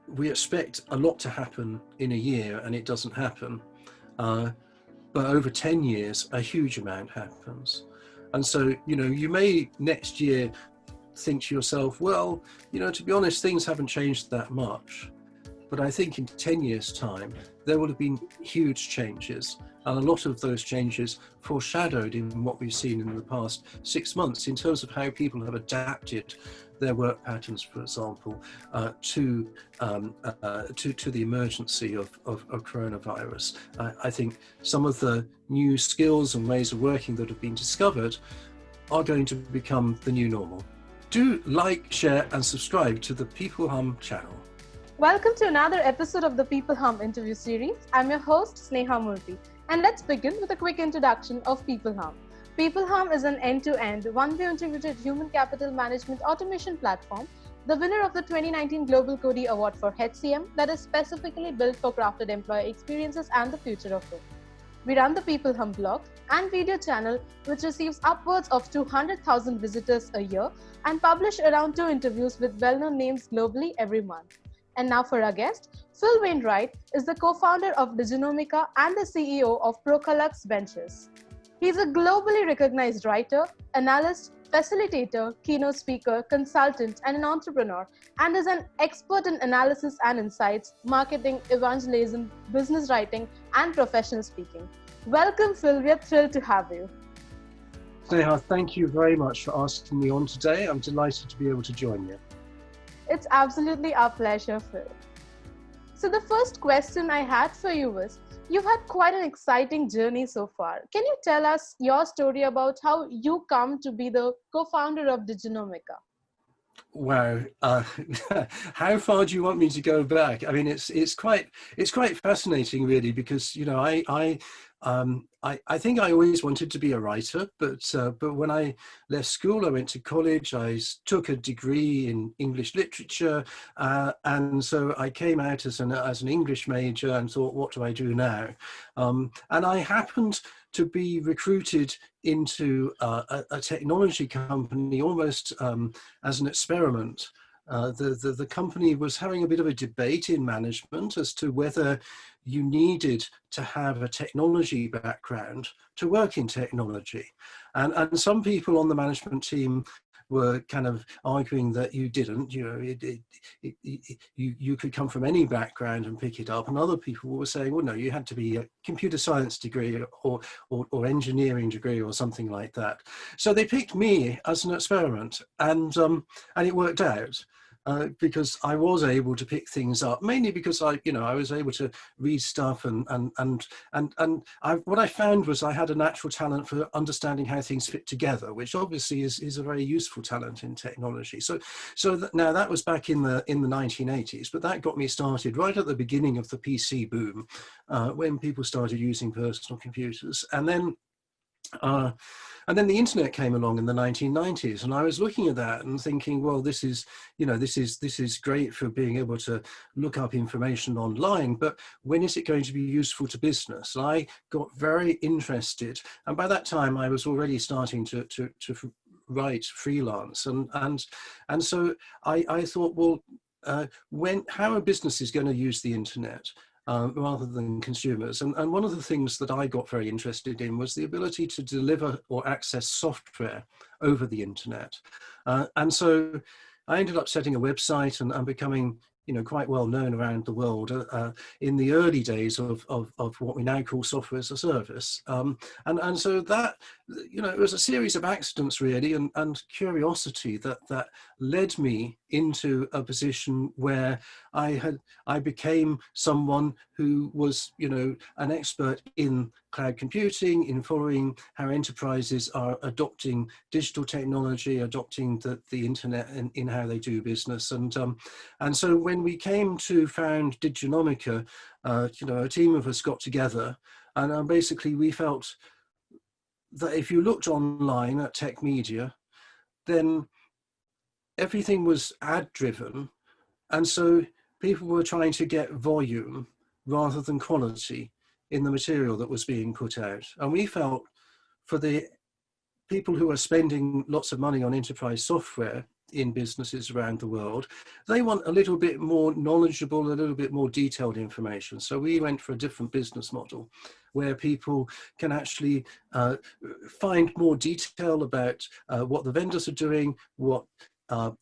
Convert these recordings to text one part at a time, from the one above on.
we expect a lot to happen in a year and it doesn't happen. But over 10 years, a huge amount happens. And so, you may next year think to yourself, well, to be honest, things haven't changed that much. But I think in 10 years' time, there will have been huge changes. And a lot of those changes foreshadowed in what we've seen in the past 6 months in terms of how people have adapted their work patterns, for example, to the emergency of coronavirus. I think some of the new skills and ways of working that have been discovered are going to become the new normal. Do like, share and subscribe to the peopleHum channel. Welcome to another episode of the peopleHum interview series. I'm your host, Sneha Murthy. And let's begin with a quick introduction of peopleHum. peopleHum is an end-to-end, one-way integrated human capital management automation platform, the winner of the 2019 Global Cody Award for HCM that is specifically built for crafted employee experiences and the future of work. We run the peopleHum blog and video channel, which receives upwards of 200,000 visitors a year and publish around 2 interviews with well-known names globally every month. And now for our guest, Phil Wainewright is the co-founder of Diginomica and the CEO of Procalux Ventures. He's a globally recognized writer, analyst, facilitator, keynote speaker, consultant, and an entrepreneur, and is an expert in analysis and insights, marketing, evangelism, business writing, and professional speaking. Welcome, Phil. We're thrilled to have you. Sneha, thank you very much for asking me on today. I'm delighted to be able to join you. It's absolutely our pleasure, Phil. So the first question I had for you was, you've had quite an exciting journey so far. Can you tell us your story about how you come to be the co-founder of Diginomica? Wow, how far do you want me to go back? I mean, it's quite fascinating, really, because I think I always wanted to be a writer, but when I left school, I went to college. I took a degree in English literature, and so I came out as an English major and thought, what do I do now? And I happened to be recruited into a technology company almost as an experiment. The company was having a bit of a debate in management as to whether you needed to have a technology background to work in technology. And some people on the management team were kind of arguing that you didn't, you could come from any background and pick it up. And other people were saying, well, no, you had to be a computer science degree or engineering degree or something like that. So they picked me as an experiment, and it worked out. Because I was able to pick things up, mainly because I was able to read stuff and what I found was I had a natural talent for understanding how things fit together, which obviously is a very useful talent in technology. So now that was back in the 1980s, but that got me started right at the beginning of the PC boom, when people started using personal computers, and then the internet came along in the 1990s, and I was looking at that and thinking, well, this is great for being able to look up information online, but when is it going to be useful to business? And I got very interested, and by that time I was already starting to write freelance, and so I thought, well, how are businesses going to use the internet? Rather than consumers. And one of the things that I got very interested in was the ability to deliver or access software over the internet. And so I ended up setting a website and becoming quite well known around the world in the early days of what we now call software as a service. And so that, it was a series of accidents really and curiosity that led me into a position where I became someone who was, an expert in cloud computing, in following how enterprises are adopting digital technology, adopting the internet in how they do business. And so when we came to found Diginomica, a team of us got together, and basically we felt that if you looked online at tech media, then everything was ad driven. And so people were trying to get volume rather than quality in the material that was being put out. And we felt for the people who are spending lots of money on enterprise software, in businesses around the world, they want a little bit more knowledgeable, a little bit more detailed information. So we went for a different business model where people can actually find more detail about what the vendors are doing, what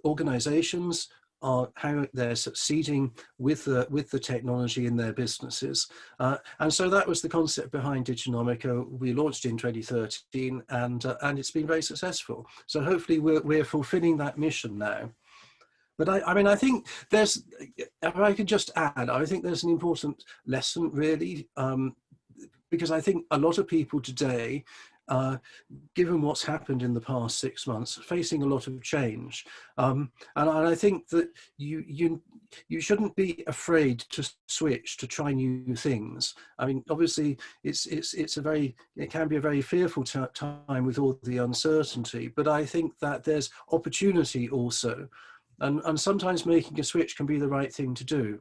organizations are, how they're succeeding with the technology in their businesses. And so that was the concept behind Diginomica. We launched in 2013 and it's been very successful. So hopefully we're fulfilling that mission now. But I mean, I think there's, if I could just add, I think there's an important lesson really, because I think a lot of people today, given what's happened in the past 6 months, facing a lot of change. And I think that you shouldn't be afraid to switch, to try new things. I mean, obviously it can be a very fearful time with all the uncertainty, but I think that there's opportunity also. And sometimes making a switch can be the right thing to do.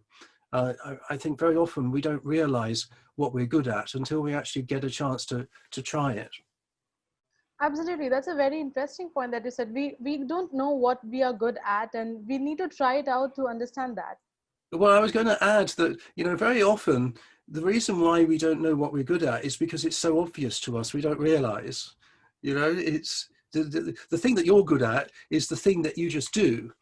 I think very often we don't realize what we're good at until we actually get a chance to try it. Absolutely. That's a very interesting point that you said. We don't know what we are good at, and we need to try it out to understand that. Well, I was going to add that, you know, very often the reason why we don't know what we're good at is because it's so obvious to us, we don't realize. You know, it's the thing that you're good at is the thing that you just do,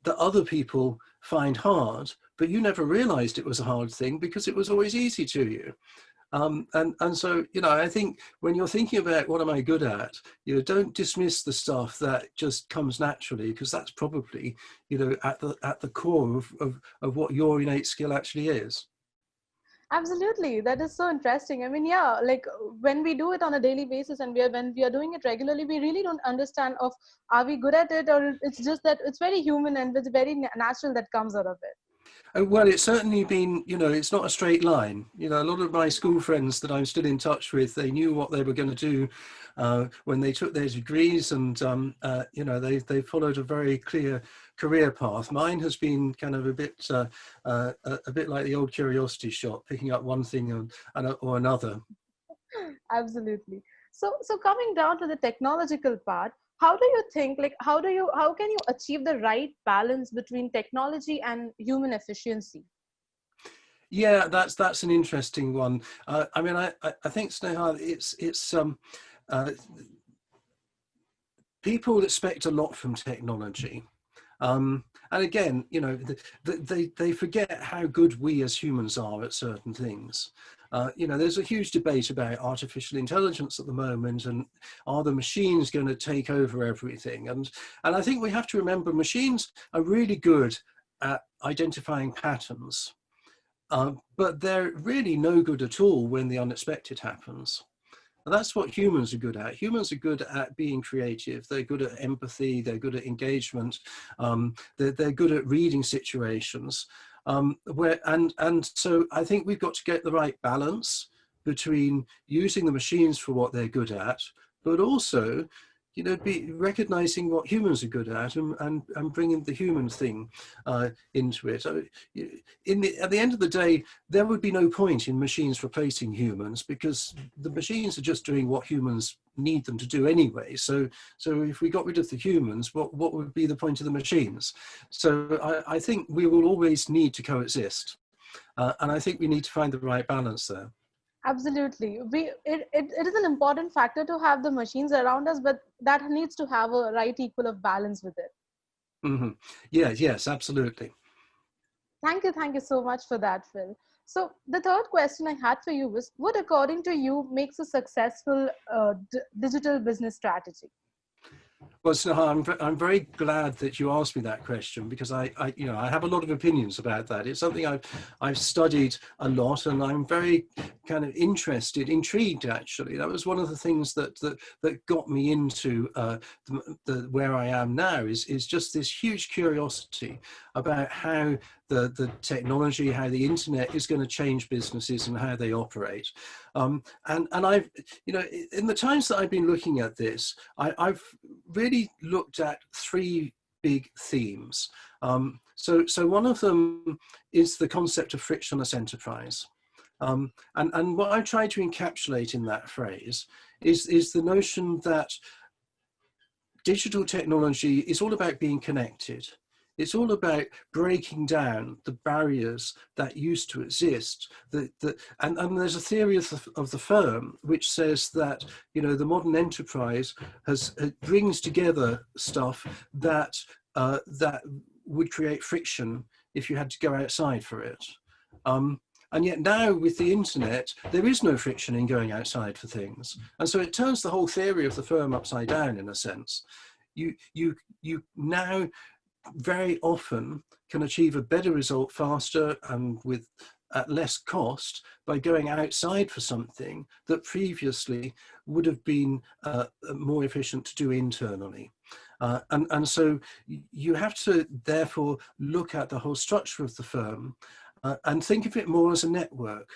that other people find hard, but you never realized it was a hard thing because it was always easy to you. And so, you know, I think when you're thinking about what am I good at, you know, don't dismiss the stuff that just comes naturally, because that's probably, you know, at the core of what your innate skill actually is. Absolutely. That is so interesting. I mean, yeah, like when we do it on a daily basis and when we are doing it regularly, we really don't understand of are we good at it, or it's just that it's very human and it's very natural that comes out of it. Well, it's certainly been, you know, it's not a straight line. You know, a lot of my school friends that I'm still in touch with, they knew what they were going to do when they took their degrees, and you know, they followed a very clear career path. Mine has been kind of a bit like the old curiosity shop, picking up one thing or another. Absolutely. So coming down to the technological part, how do you think, like, how can you achieve the right balance between technology and human efficiency? Yeah, that's an interesting one. I mean, I think, Sneha, it's people expect a lot from technology. And again, you know, they forget how good we as humans are at certain things. You know, there's a huge debate about artificial intelligence at the moment, and are the machines going to take over everything? And I think we have to remember machines are really good at identifying patterns, but they're really no good at all when the unexpected happens. And that's what humans are good at. Humans are good at being creative. They're good at empathy. They're good at engagement. They're good at reading situations. So I think we've got to get the right balance between using the machines for what they're good at, but also, you know, be recognizing what humans are good at and bringing the human thing into it. At the end of the day, there would be no point in machines replacing humans, because the machines are just doing what humans need them to do anyway. So if we got rid of the humans, what would be the point of the machines? So I think we will always need to coexist. And I think we need to find the right balance there. Absolutely. It is an important factor to have the machines around us, but that needs to have a right equal of balance with it. Mm-hmm. Yeah, yes, absolutely. Thank you so much for that, Phil. So the third question I had for you was, what according to you makes a successful digital business strategy? Well, Sneha, I'm very glad that you asked me that question, because I have a lot of opinions about that. It's something I've studied a lot, and I'm very kind of intrigued actually. That was one of the things that got me into where I am now, is just this huge curiosity about how the technology, how the internet is going to change businesses and how they operate. And I've, you know, in the times that I've been looking at this, I've really looked at three big themes. So one of them is the concept of frictionless enterprise. And what I try to encapsulate in that phrase is the notion that digital technology is all about being connected. It's all about breaking down the barriers that used to exist. And there's a theory of the firm which says that, you know, the modern enterprise brings together stuff that that would create friction if you had to go outside for it. And yet now with the internet, there is no friction in going outside for things. And so it turns the whole theory of the firm upside down in a sense. You now very often can achieve a better result faster and at less cost by going outside for something that previously would have been more efficient to do internally. And so you have to therefore look at the whole structure of the firm and think of it more as a network,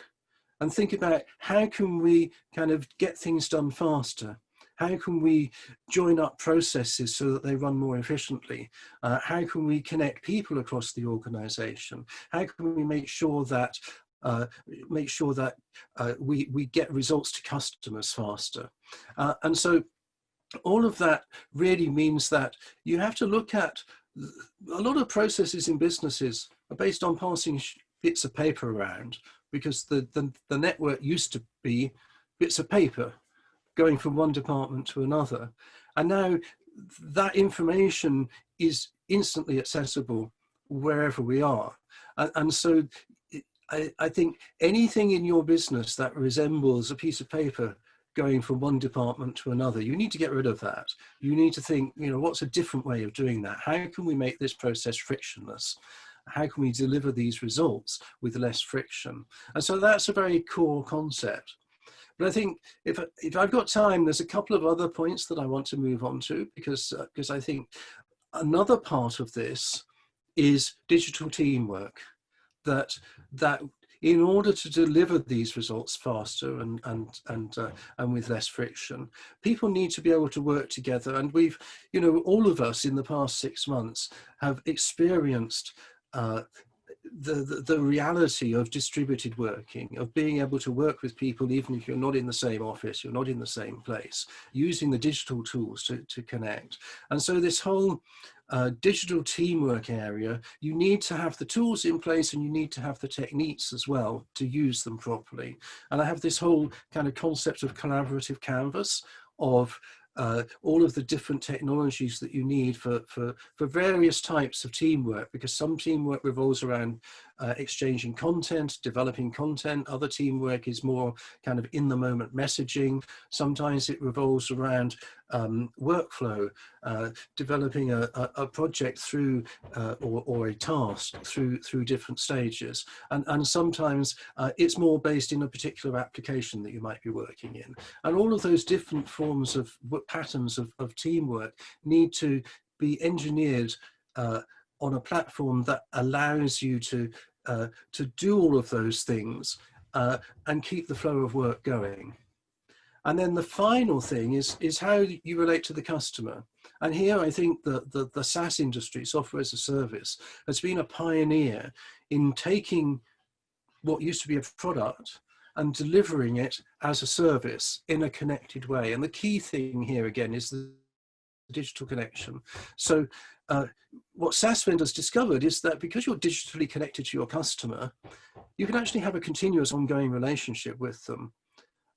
and think about how can we kind of get things done faster. How can we join up processes so that they run more efficiently? How can we connect people across the organization? How can we make sure that we get results to customers faster? And so all of that really means that you have to look at a lot of processes in businesses are based on passing bits of paper around, because the network used to be bits of paper going from one department to another. And now that information is instantly accessible wherever we are. And so I think anything in your business that resembles a piece of paper going from one department to another, you need to get rid of that. You need to think, you know, what's a different way of doing that? How can we make this process frictionless? How can we deliver these results with less friction? And so that's a very core concept. But I think if I've got time, there's a couple of other points that I want to move on to, because I think another part of this is digital teamwork. That in order to deliver these results faster and with less friction, people need to be able to work together. And we've, you know, all of us in the past 6 months have experienced the reality of distributed working, of being able to work with people even if you're not in the same office, you're not in the same place, using the digital tools to connect. And so this whole digital teamwork area, you need to have the tools in place, and you need to have the techniques as well to use them properly. And I have this whole kind of concept of collaborative canvas of all of the different technologies that you need for various types of teamwork, because some teamwork revolves around exchanging content, developing content. Other teamwork is more kind of in the moment messaging. Sometimes it revolves around workflow, developing a project through or a task through different stages. And sometimes it's more based in a particular application that you might be working in. And all of those different forms of patterns of teamwork need to be engineered on a platform that allows you to do all of those things and keep the flow of work going. And then the final thing is how you relate to the customer. And here I think the SaaS industry, software as a service, has been a pioneer in taking what used to be a product and delivering it as a service in a connected way. And the key thing here again is the digital connection. So what SaaS vendors discovered is that because you're digitally connected to your customer, you can actually have a continuous ongoing relationship with them.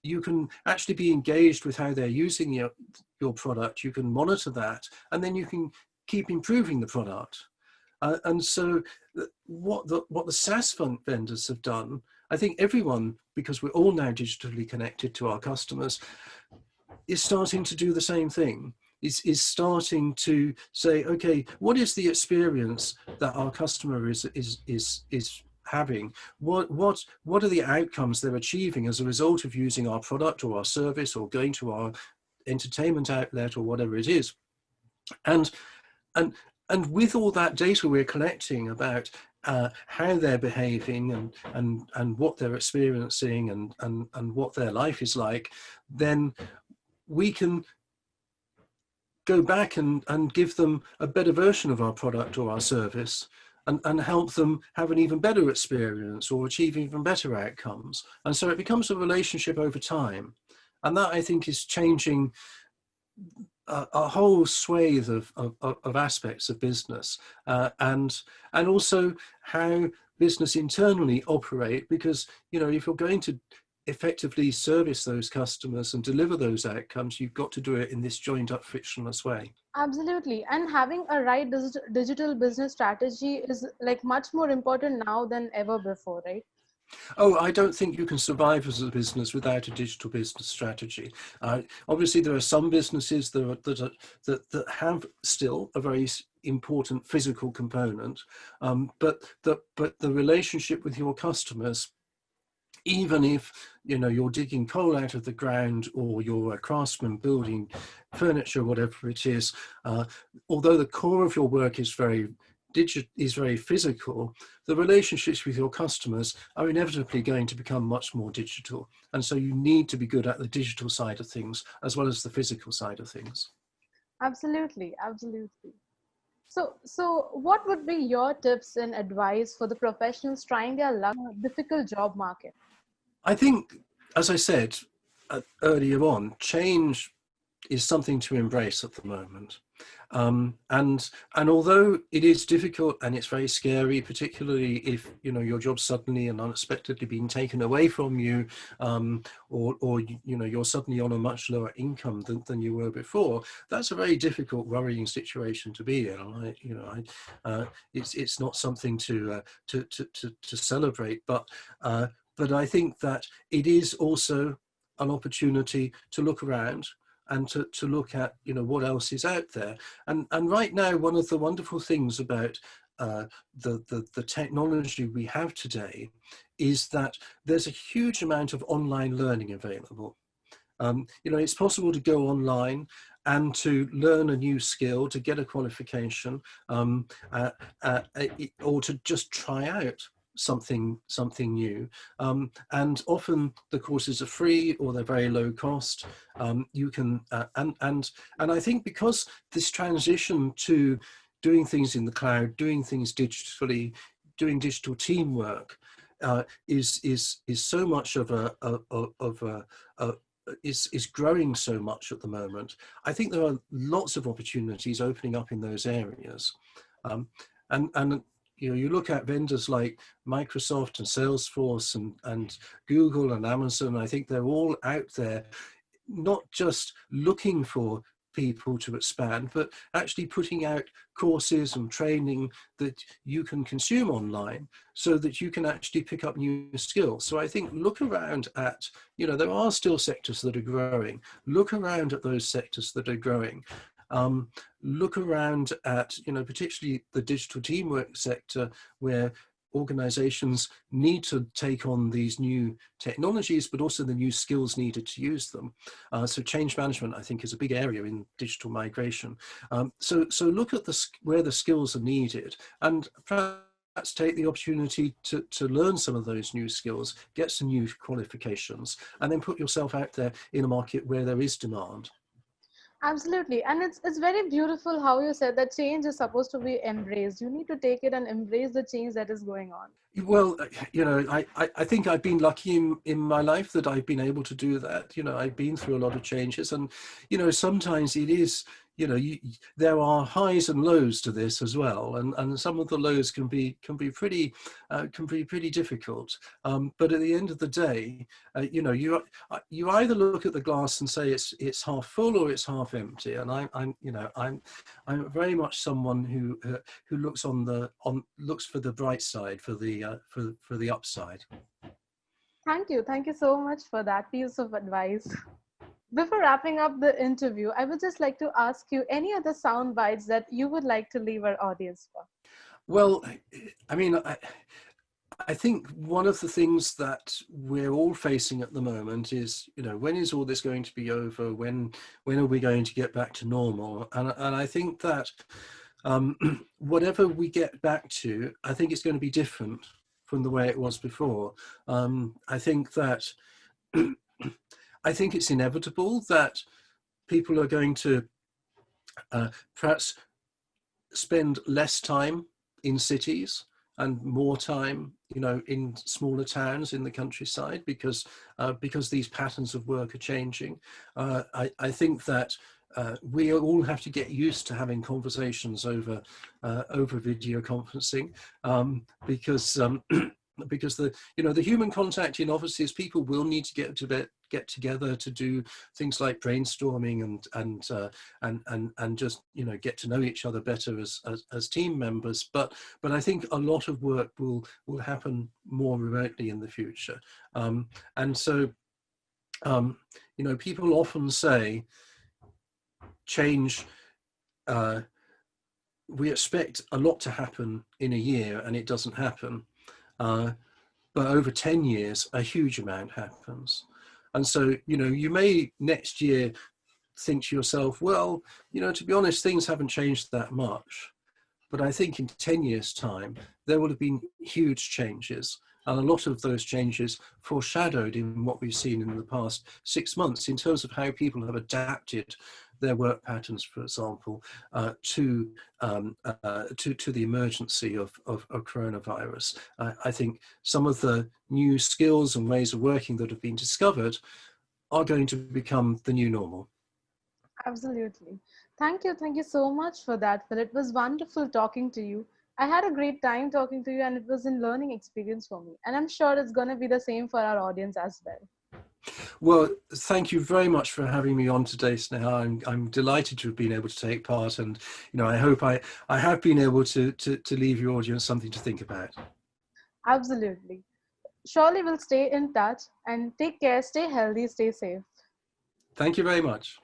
You can actually be engaged with how they're using your product. You can monitor that, and then you can keep improving the product. And so what the SaaS vendors have done, I think everyone, because we're all now digitally connected to our customers, is starting to do the same thing. Is starting to say, okay, what is the experience that our customer is having? What are the outcomes they're achieving as a result of using our product or our service or going to our entertainment outlet or whatever it is? And with all that data we're collecting about how they're behaving and what they're experiencing and what their life is like, then we can go back and give them a better version of our product or our service and help them have an even better experience or achieve even better outcomes. And so it becomes a relationship over time. And that, I think, is changing a whole swathe of aspects of business, and also how business internally operate, because if you're going to effectively service those customers and deliver those outcomes, you've got to do it in this joined up frictionless way. Absolutely. And having a right digital business strategy is like much more important now than ever before, right? Oh, I don't think you can survive as a business without a digital business strategy. Obviously, there are some businesses that have still a very important physical component, but the relationship with your customers, even if you're digging coal out of the ground, or you're a craftsman building furniture, whatever it is, although the core of your work is very physical, the relationships with your customers are inevitably going to become much more digital. And so you need to be good at the digital side of things as well as the physical side of things. Absolutely, absolutely. So what would be your tips and advice for the professionals trying their luck in a difficult job market? I think, as I said earlier on, change is something to embrace at the moment. And although it is difficult and it's very scary, particularly if your job's suddenly and unexpectedly being taken away from you, or you're suddenly on a much lower income than you were before, that's a very difficult, worrying situation to be in. It's not something to celebrate, but I think that it is also an opportunity to look around and to look at what else is out there. And right now, one of the wonderful things about the technology we have today is that there's a huge amount of online learning available. It's possible to go online and to learn a new skill, to get a qualification, or to just try out something new, and often the courses are free or they're very low cost. You can and I think because this transition to doing things in the cloud, doing things digitally, doing digital teamwork, is so much of a is growing so much at the moment. I think there are lots of opportunities opening up in those areas, and you look at vendors like Microsoft and Salesforce and Google and Amazon. I think they're all out there, not just looking for people to expand, but actually putting out courses and training that you can consume online so that you can actually pick up new skills. So I think look around at, there are still sectors that are growing. Look around at those sectors that are growing. Look around at, particularly the digital teamwork sector, where organizations need to take on these new technologies, but also the new skills needed to use them. So change management, I think, is a big area in digital migration. So look at where the skills are needed, and perhaps take the opportunity to learn some of those new skills, get some new qualifications, and then put yourself out there in a market where there is demand. Absolutely. And it's very beautiful how you said that change is supposed to be embraced. You need to take it and embrace the change that is going on. Well, I think I've been lucky in my life that I've been able to do that. I've been through a lot of changes, and, sometimes it is, there are highs and lows to this as well. And some of the lows can be pretty difficult. But at the end of the day, you either look at the glass and say it's half full or it's half empty. And I'm very much someone who looks looks for the bright side, for the upside. Thank you. Thank you so much for that piece of advice. Before wrapping up the interview, I would just like to ask you any other sound bites that you would like to leave our audience for. Well, I mean, I think one of the things that we're all facing at the moment is, when is all this going to be over? When are we going to get back to normal? And I think that whatever we get back to, I think it's going to be different from the way it was before. I think that I think it's inevitable that people are going to perhaps spend less time in cities and more time, in smaller towns in the countryside, because these patterns of work are changing. I think that we all have to get used to having conversations over video conferencing, because because the human contact in offices, people will need to get together to do things like brainstorming and just get to know each other better as team members. But I think a lot of work will happen more remotely in the future, and so people often say change. We expect a lot to happen in a year, and it doesn't happen. But over 10 years, a huge amount happens. And so, you may next year think to yourself, well, to be honest, things haven't changed that much. But I think in 10 years' time, there will have been huge changes. And a lot of those changes foreshadowed in what we've seen in the past 6 months in terms of how people have adapted their work patterns, for example, to the emergency of coronavirus. I think some of the new skills and ways of working that have been discovered are going to become the new normal. Absolutely. Thank you so much for that, Phil. It was wonderful talking to you. I had a great time talking to you, and it was a learning experience for me. And I'm sure it's going to be the same for our audience as well. Well, thank you very much for having me on today, Sneha. I'm delighted to have been able to take part, and I hope I have been able to leave your audience something to think about. Absolutely. Surely we'll stay in touch, and take care, stay healthy, stay safe. Thank you very much.